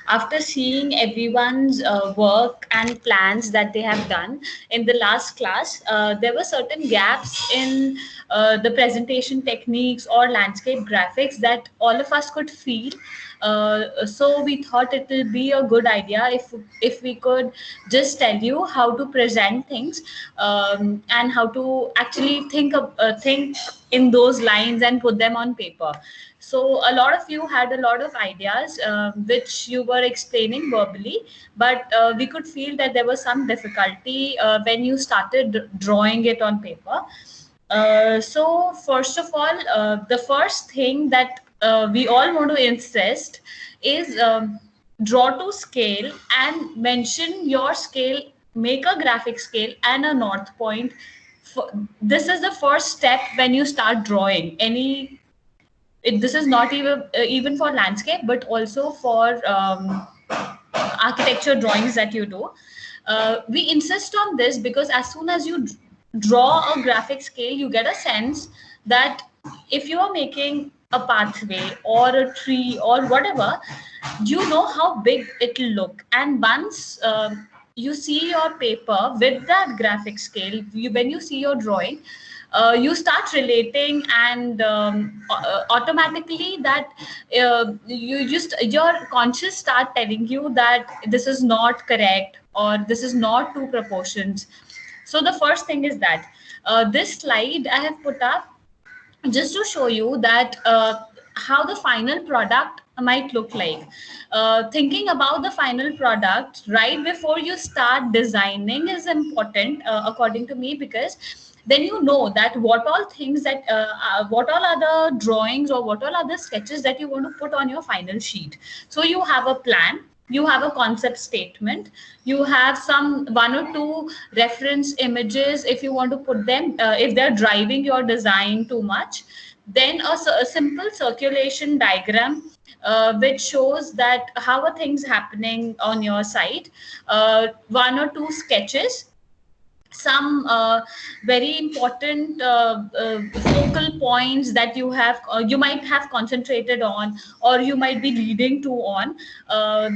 after seeing everyone's work and plans that they have done in the last class, there were certain gaps in the presentation techniques or landscape graphics that all of us could feel. So we thought it will be a good idea if we could just tell you how to present things, and how to actually think in those lines and put them on paper. So a lot of you had a lot of ideas, which you were explaining verbally, but we could feel that there was some difficulty when you started drawing it on paper. So first of all, the first thing that we all want to insist is, draw to scale and mention your scale, make a graphic scale and a north point. This is the first step when you start drawing any. This is not even for landscape, but also for architecture drawings that you do. We insist on this because as soon as you draw a graphic scale, you get a sense that if you are making a pathway or a tree or whatever, you know how big it'll look. And once you see your paper with that graphic scale, when you see your drawing, you start relating, and automatically that you just your conscious start telling you that this is not correct or this is not two proportions. So the first thing is that this slide I have put up just to show you that how the final product might look like. Thinking about the final product right before you start designing is important, according to me, because then you know that what all things that what all other drawings or what all other sketches that you want to put on your final sheet. So you have a plan, you have a concept statement, you have some one or two reference images if you want to put them, if they're driving your design too much. Then a simple circulation diagram, which shows that how are things happening on your site, one or two sketches, some very important focal points that you might have concentrated on, or you might be leading to on,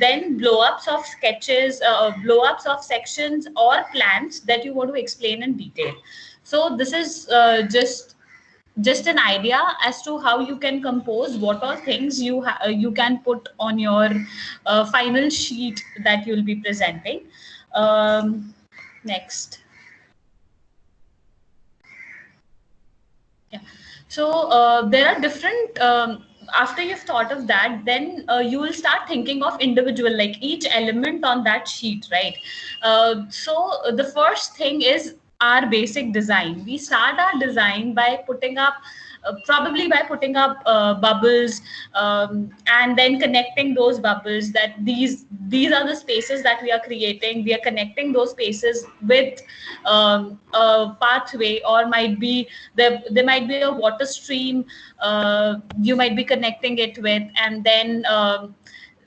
then blow ups of sketches, blow ups of sections or plans that you want to explain in detail. So this is just an idea as to how you can compose what all things you can put on your final sheet that you'll be presenting. Next. Yeah. So there are different. After you've thought of that, then you will start thinking of individual, like each element on that sheet, right? So the first thing is our basic design. We start our design by putting up. Probably by putting up bubbles, and then connecting those bubbles, that these are the spaces that we are creating. We are connecting those spaces with a pathway, or might be there might be a water stream you might be connecting it with, and then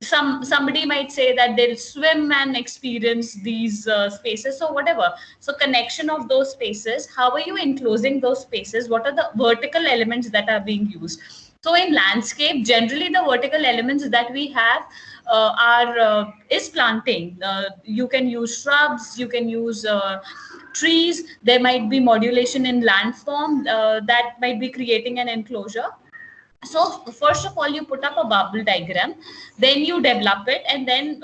somebody might say that they'll swim and experience these spaces, so whatever. So connection of those spaces, how are you enclosing those spaces, what are the vertical elements that are being used. So in landscape, generally the vertical elements that we have are is planting. You can use shrubs, you can use trees, there might be modulation in landform that might be creating an enclosure. So first of all, you put up a bubble diagram, then you develop it, and then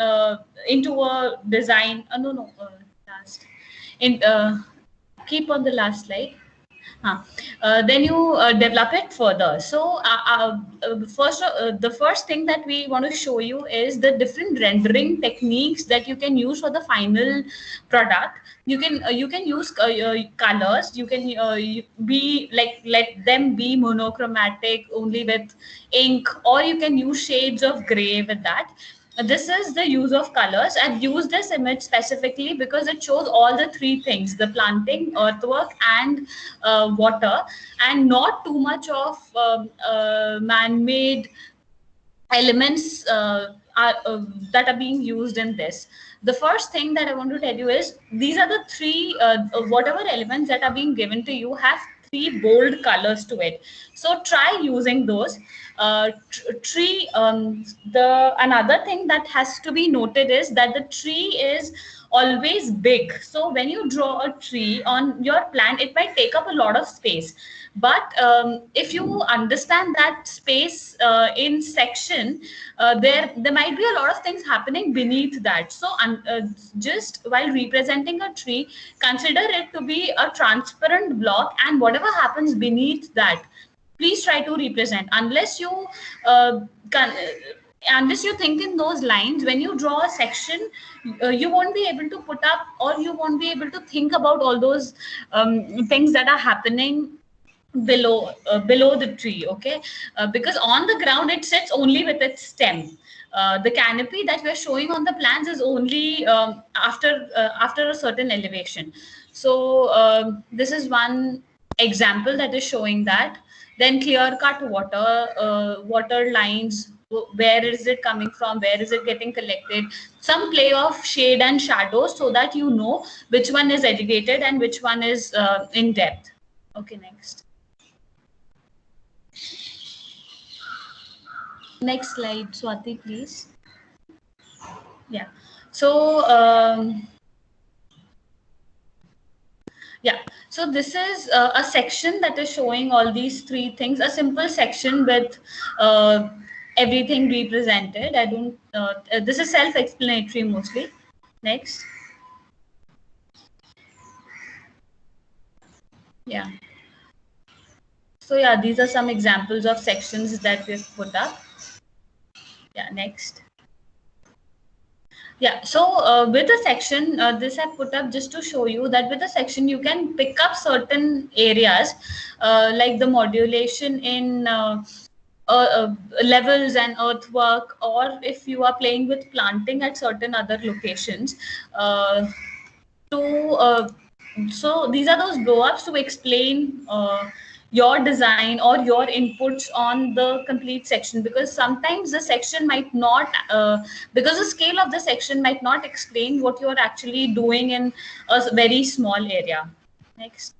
into a design. No, no, last. In keep on the last slide. Then you develop it further. So the first thing that we want to show you is the different rendering techniques that you can use for the final product. You can use colors. You can be like, let them be monochromatic only with ink, or you can use shades of gray with that. This is the use of colors. I've used this image specifically because it shows all the three things: the planting, earthwork, and water, and not too much of man-made elements that are being used in this. The first thing that I want to tell you is these are the three, whatever elements that are being given to you have three bold colors to it. So try using those. tree, the another thing that has to be noted is that the tree is always big. So when you draw a tree on your plan, it might take up a lot of space. But if you understand that space in section, there might be a lot of things happening beneath that. So just while representing a tree, consider it to be a transparent block, and whatever happens beneath that, please try to represent. Uh, can, unless you think in those lines, when you draw a section, you won't be able to put up, or you won't be able to think about all those things that are happening below the tree. Okay, because on the ground it sits only with its stem. The canopy that we're showing on the plans is only after a certain elevation. So this is one example that is showing that. Then clear cut water lines, where is it coming from, where is it getting collected, some play of shade and shadows, so that you know which one is elevated and which one is in depth. Okay, next slide, Swati, please. Yeah, so yeah, so this is a section that is showing all these three things, a simple section with everything represented. I don't this is self-explanatory mostly. Next. Yeah, so yeah, these are some examples of sections that we've put up. Yeah, next. Yeah, so with a section, this I put up just to show you that with a section you can pick up certain areas, like the modulation in levels and earthwork, or if you are playing with planting at certain other locations. To So these are those blow ups to explain your design or your inputs on the complete section, because sometimes the section might not because the scale of the section might not explain what you're actually doing in a very small area. Next.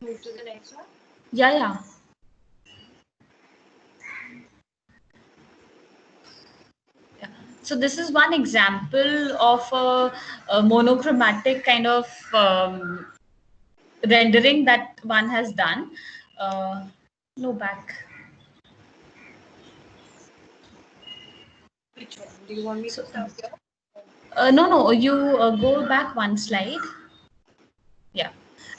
Move to the next one. Yeah. So this is one example of a monochromatic kind of rendering that one has done. No, back. Which one? Do you want me to stop here? No, you go back one slide. Yeah.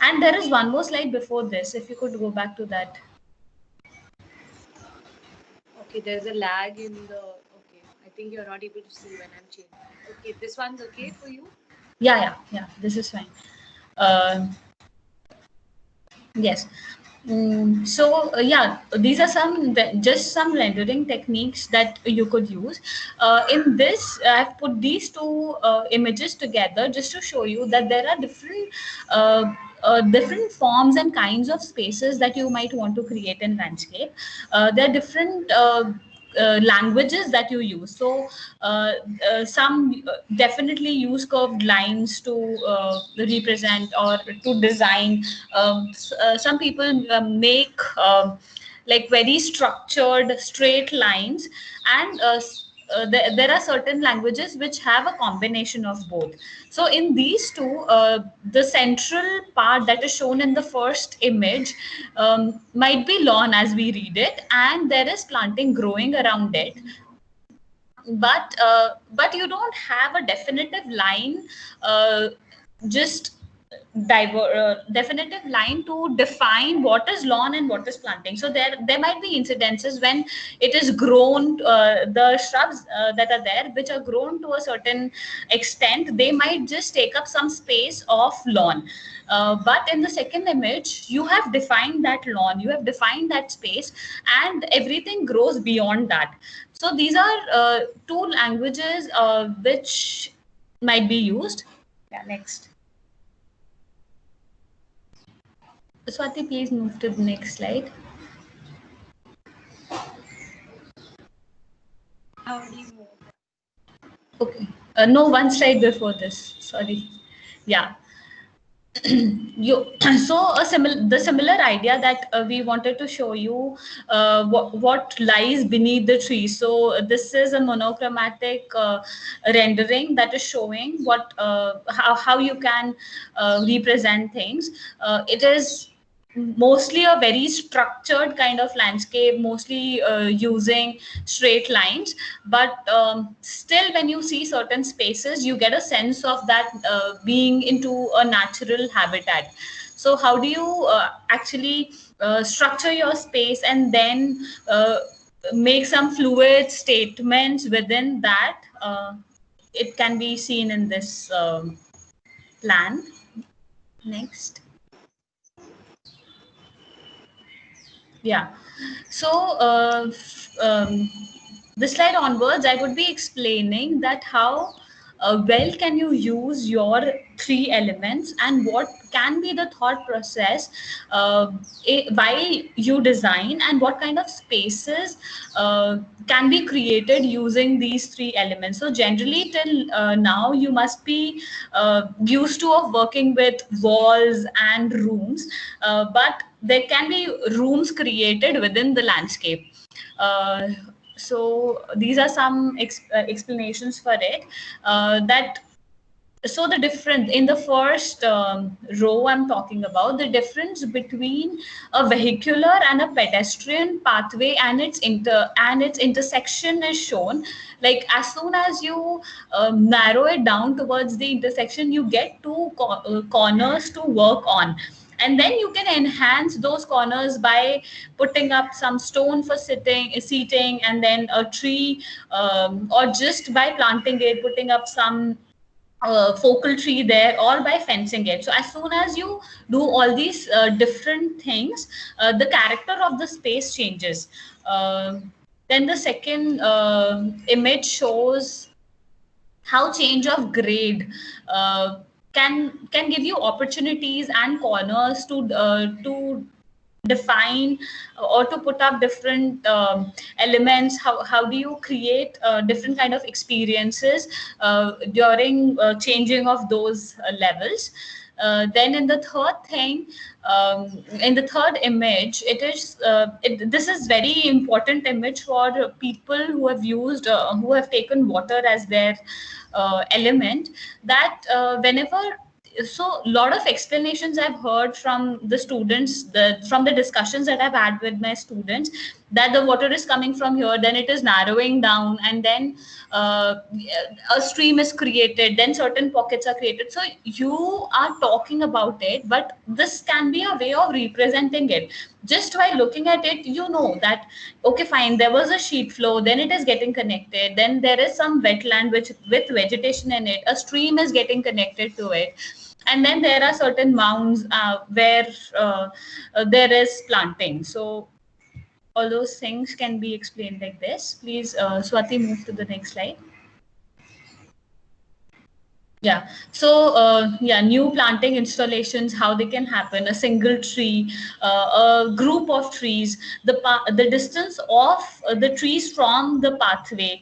And there is one more slide before this, if you could go back to that. Okay, there's a lag in the. Okay, I think you're not able to see when I'm changing. Okay, this one's okay for you? Yeah. This is fine. Yes. So yeah, these are just some rendering techniques that you could use. In this, I've put these two images together just to show you that there are different forms and kinds of spaces that you might want to create in landscape. There are different languages that you use. So some definitely use curved lines to represent or to design. Some people make like very structured straight lines, and there are certain languages which have a combination of both. So in these two, the central part that is shown in the first image might be lawn as we read it, and there is planting growing around it. But you don't have a definitive line, just definitive line to define what is lawn and what is planting. So there might be incidences when it is grown, the shrubs that are there, which are grown to a certain extent, they might just take up some space of lawn. But in the second image, you have defined that lawn, you have defined that space, and everything grows beyond that. So these are two languages which might be used. Yeah, next. Swati, please move to the next slide. How do you move? Okay. No, one slide before this. Sorry. Yeah. You so the similar idea that we wanted to show you what lies beneath the tree. So this is a monochromatic rendering that is showing what how you can represent things. It is mostly a very structured kind of landscape, mostly using straight lines, but still when you see certain spaces you get a sense of that being into a natural habitat. So how do you actually structure your space and then make some fluid statements within that? It can be seen in this plan. Next. Yeah. So, this slide onwards, I would be explaining that how well can you use your three elements and what can be the thought process while you design, and what kind of spaces can be created using these three elements. So generally till now you must be used to of working with walls and rooms, but there can be rooms created within the landscape. Uh, so these are some explanations for it. That so the difference in the first row I'm talking about, the difference between a vehicular and a pedestrian pathway and its intersection is shown. Like as soon as you narrow it down towards the intersection, you get two corners to work on, and then you can enhance those corners by putting up some stone for seating, and then a tree, or just by planting it, putting up some focal tree there, or by fencing it. So as soon as you do all these different things, the character of the space changes. Then the second image shows how change of grade can give you opportunities and corners to define or to put up different elements. How do you create different kind of experiences during changing of those levels. Then in the third thing, in the third image, this is very important image for people who have used who have taken water as their element. That whenever, so a lot of explanations I've heard from the students, from the discussions that I've had with my students, that the water is coming from here, then it is narrowing down, and then uh, a stream is created, then certain pockets are created. So you are talking about it, but this can be a way of representing it. Just by looking at it, you know that okay, fine, there was a sheet flow, then it is getting connected, then there is some wetland which with vegetation in it, a stream is getting connected to it, and then there are certain mounds where there is planting. So all those things can be explained like this. Please, Swati, move to the next slide. Yeah. So, yeah, new planting installations, how they can happen, a single tree, a group of trees, the distance of the trees from the pathway.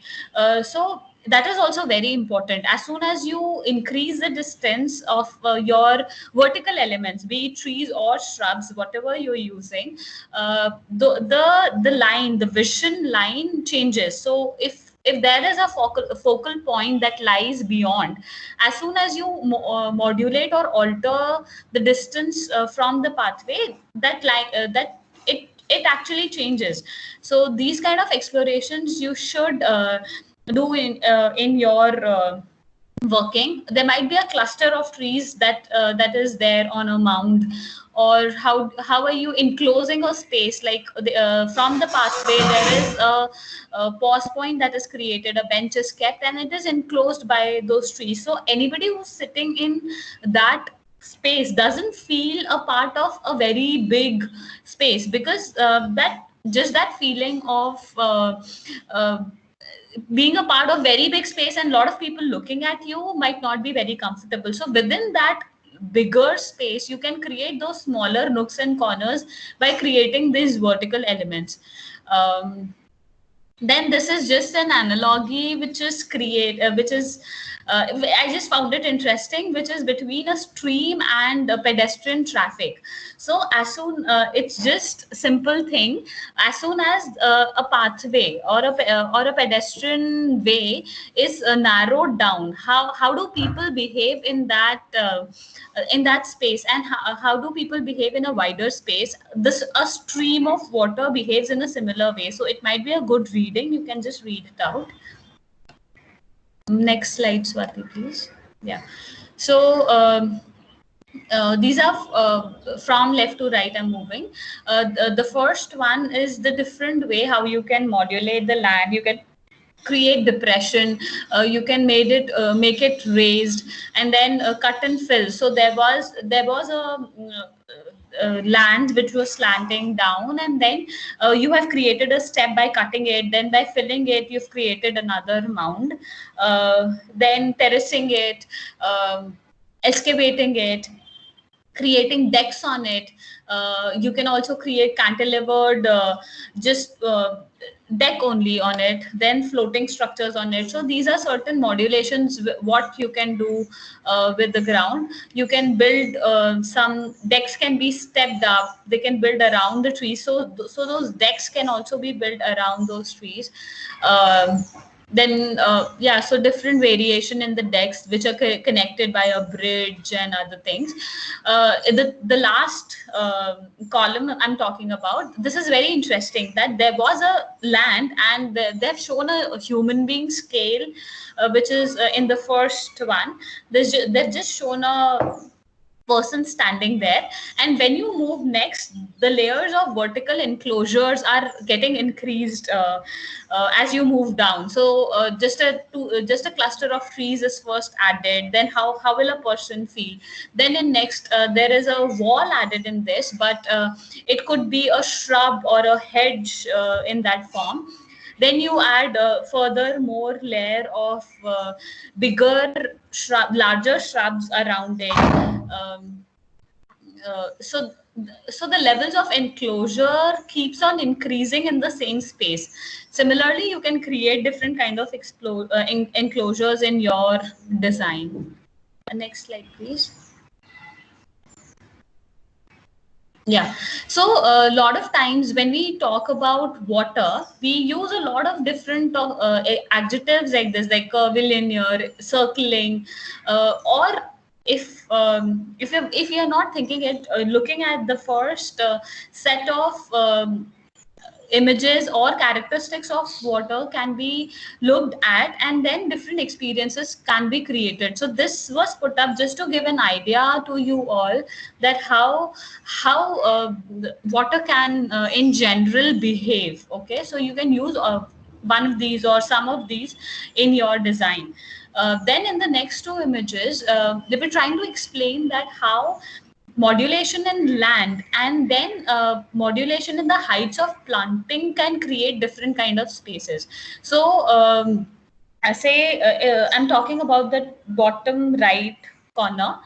So that is also very important. As soon as you increase the distance of your vertical elements, be it trees or shrubs, whatever you're using, the line, the vision line changes. So if there is a focal point that lies beyond, as soon as you modulate or alter the distance from the pathway, that it actually changes. So these kind of explorations you should do in your working. There might be a cluster of trees that is there on a mound, or how are you enclosing a space, like from the pathway there is a pause point that is created, a bench is kept, and it is enclosed by those trees. So anybody who's sitting in that space doesn't feel a part of a very big space, because that just that feeling of uh, being a part of very big space and a lot of people looking at you might not be very comfortable. So within that bigger space, you can create those smaller nooks and corners by creating these vertical elements. um, then this is just an analogy which is I just found it interesting, which is between a stream and pedestrian traffic. So as soon it's just simple thing, as soon as a pathway or a pedestrian way is narrowed down, how do people behave in that space, and how do people behave in a wider space? This a stream of water behaves in a similar way, so it might be a good reading. You can just read it out. Next slide, Swati, please. Yeah. So these are from left to right. I'm moving. The first one is the different way how you can modulate the land. You can create depression, you can make it raised, and then cut and fill. So there was a land which was slanting down, and then you have created a step by cutting it, then by filling it you've created another mound, then terracing it, excavating it, creating decks on it. You can also create cantilevered just deck only on it, then floating structures on it. So these are certain modulations what you can do with the ground. You can build some decks can be stepped up, they can build around the trees, so those decks can also be built around those trees. Then yeah, so different variation in the decks which are connected by a bridge and other things. The last column I'm talking about, this is very interesting, that there was a land and they've shown a human being scale, which is in the first one. They've just shown a person standing there, and when you move next, the layers of vertical enclosures are getting increased as you move down. So just a cluster of trees is first added, then how will a person feel? Then in next there is a wall added in this, but it could be a shrub or a hedge in that form. Then you add further more layer of larger shrubs around it. um, so the levels of enclosure keeps on increasing in the same space. Similarly, you can create different kind of enclosures in your design. Next slide, please. Yeah. So a lot of times when we talk about water, we use a lot of different adjectives like this, like curvilinear, circling, or if you're not thinking it, looking at the first set of images or characteristics of water can be looked at, and then different experiences can be created. So this was put up just to give an idea to you all that how water can in general behave. Okay, so you can use one of these or some of these in your design. Then in the next two images, they were trying to explain that how modulation in land and then modulation in the heights of planting can create different kind of spaces. So I say I'm talking about the bottom right corner.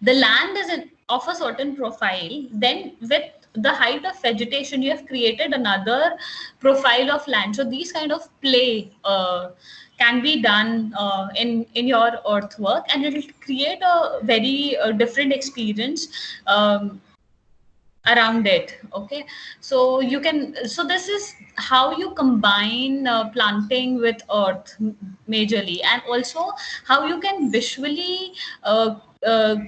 The land is of a certain profile, then with the height of vegetation you have created another profile of land. So these kind of play can be done in your earthwork, and it will create a very different experience around it. Okay, so you can, so this is how you combine planting with earth majorly, and also how you can visually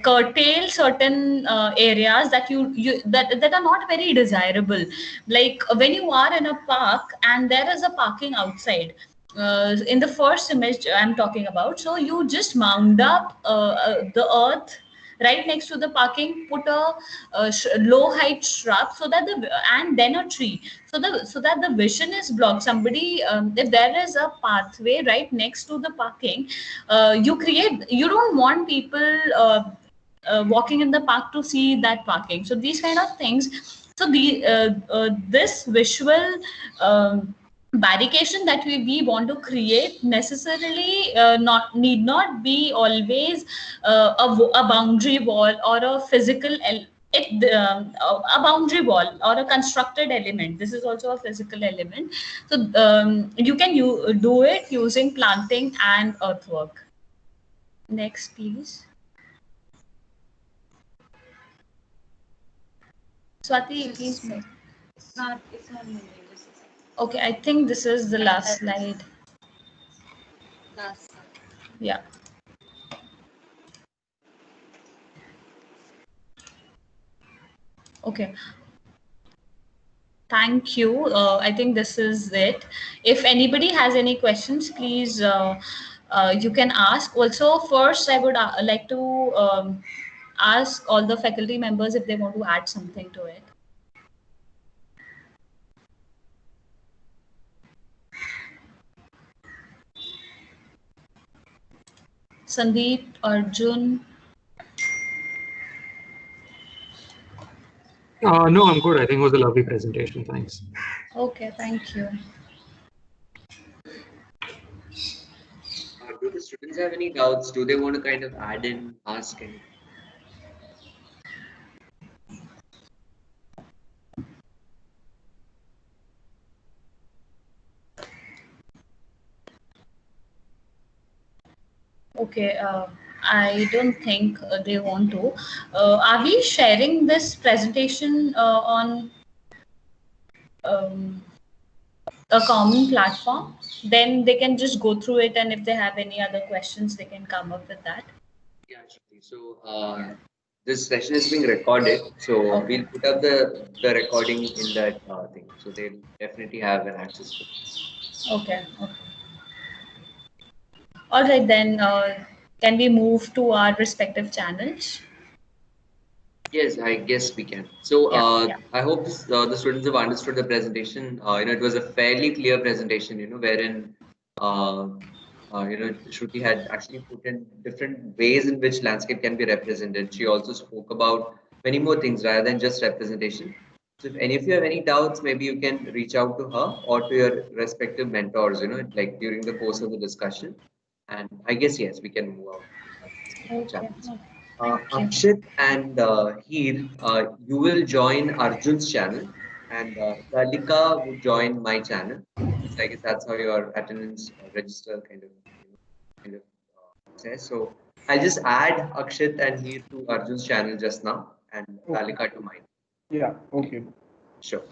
curtail certain areas that that are not very desirable. Like when you are in a park and there is a parking outside, in the first image I'm talking about, so you just mound up the earth right next to the parking, put a low height shrub, so that and then a tree, so that the vision is blocked. Somebody, if there is a pathway right next to the parking, you don't want people walking in the park to see that parking. So these kind of things. So this visual barricade that we want to create necessarily need not be always a boundary wall or a physical a boundary wall or a constructed element. This is also a physical element. So you can do it using planting and earthwork. Next, please. Swati, please. It's not moving. Just a second. Okay, I think this is the last slide. Last. Yeah. Okay. Thank you. I think this is it. If anybody has any questions, please you can ask. Also, first, I would like to ask all the faculty members if they want to add something to it. Sandeep, Arjun. No, I'm good. I think it was a lovely presentation. Thanks. Okay, thank you. Do the students have any doubts? Do they want to kind of add in, ask anything? Okay, I don't think they want to. Are we sharing this presentation on a common platform? Then they can just go through it, and if they have any other questions, they can come up with that. Yeah, Shruti. So this session is being recorded, so Okay. we'll put up the recording in that thing. So they'll definitely have an access to it. Okay. Okay. All right, then can we move to our respective channels? Yes, I guess we can. So Yeah. I hope the students have understood the presentation. It was a fairly clear presentation, wherein Shruti had actually put in different ways in which landscape can be represented. She also spoke about many more things rather than just representation. So if any of you have any doubts, maybe you can reach out to her or to your respective mentors, like during the course of the discussion. And I guess, yes, we can move out to our respective Okay. channels. Thank you. Akshit and Heer, you will join Arjun's channel, and Lalika would join my channel. So I guess that's how your attendance register kind of says. So I'll just add Akshit and Heer to Arjun's channel just now, and Okay. Lalika to mine. Yeah. Okay. Sure.